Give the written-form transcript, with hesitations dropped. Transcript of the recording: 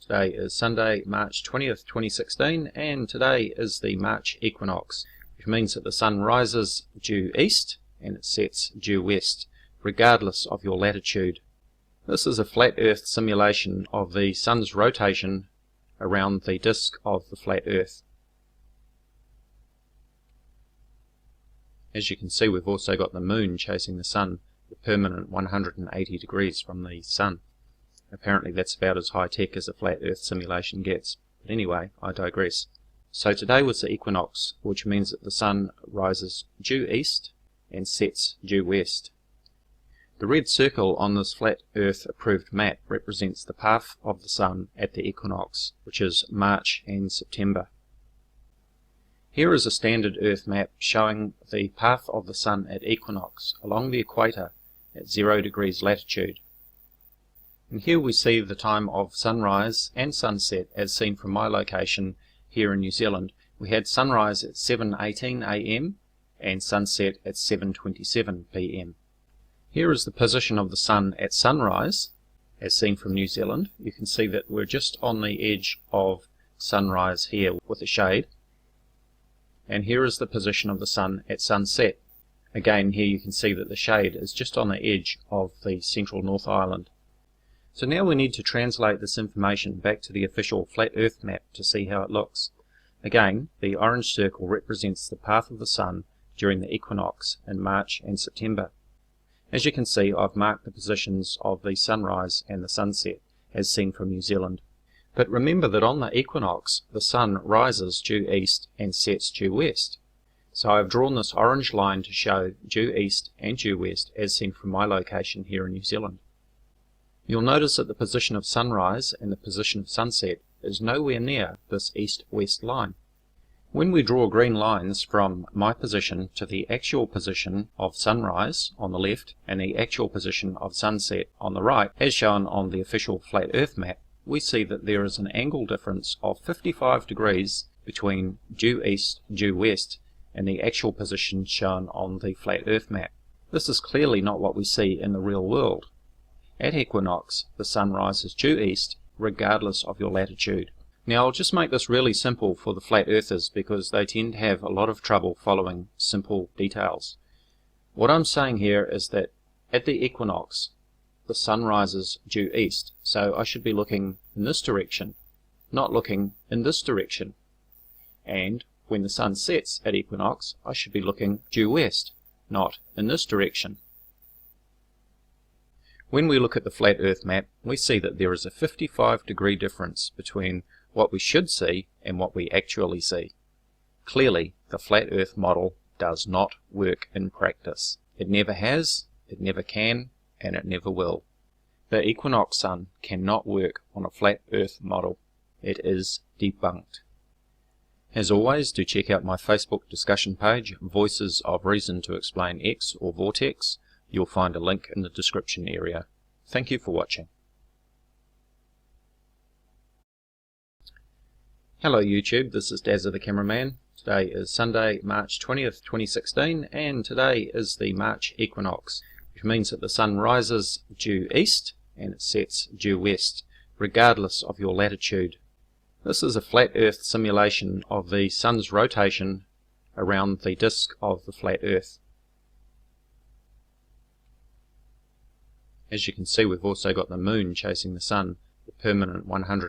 Today is Sunday, March 20th, 2016, and today is the March equinox, which means that the sun rises due east and it sets due west, regardless of your latitude. This is a flat Earth simulation of the sun's rotation around the disk of the flat Earth. As you can see, we've also got the moon chasing the sun, the permanent 180 degrees from the sun. Apparently that's about as high-tech as a flat Earth simulation gets. But anyway, I digress. So today was the equinox, which means that the sun rises due east and sets due west. The red circle on this flat Earth approved map represents the path of the sun at the equinox, which is March and September. Here is a standard Earth map showing the path of the sun at equinox along the equator at 0 degrees latitude. And here we see the time of sunrise and sunset as seen from my location here in New Zealand. We had sunrise at 7:18 AM and sunset at 7:27 PM. Here is the position of the sun at sunrise as seen from New Zealand. You can see that we're just on the edge of sunrise here with a shade. And here is the position of the sun at sunset. Again, here you can see that the shade is just on the edge of the central North Island. So now we need to translate this information back to the official flat Earth map to see how it looks. Again, the orange circle represents the path of the sun during the equinox in March and September. As you can see, I've marked the positions of the sunrise and the sunset as seen from New Zealand. But remember that on the equinox, the sun rises due east and sets due west. So I've drawn this orange line to show due east and due west as seen from my location here in New Zealand. You'll notice that the position of sunrise and the position of sunset is nowhere near this east-west line. When we draw green lines from my position to the actual position of sunrise on the left and the actual position of sunset on the right, as shown on the official flat Earth map, we see that there is an angle difference of 55 degrees between due east, due west, and the actual position shown on the flat Earth map. This is clearly not what we see in the real world. At equinox, the sun rises due east, regardless of your latitude. Now I'll just make this really simple for the flat earthers because they tend to have a lot of trouble following simple details. What I'm saying here is that at the equinox, the sun rises due east, so I should be looking in this direction, not looking in this direction. And when the sun sets at equinox, I should be looking due west, not in this direction. When we look at the flat Earth map, we see that there is a 55-degree difference between what we should see and what we actually see. Clearly, the flat Earth model does not work in practice. It never has, it never can, and it never will. The equinox sun cannot work on a flat Earth model. It is debunked. As always, do check out my Facebook discussion page, Voices of Reason to Explain X or VORTEX. You'll find a link in the description area. Thank you for watching. Hello YouTube, this is Dazza the Cameraman. Today is Sunday, March 20th, 2016, and today is the March equinox, which means that the sun rises due east and it sets due west, regardless of your latitude. This is a flat Earth simulation of the sun's rotation around the disk of the flat Earth. As you can see, we've also got the moon chasing the sun, the permanent 180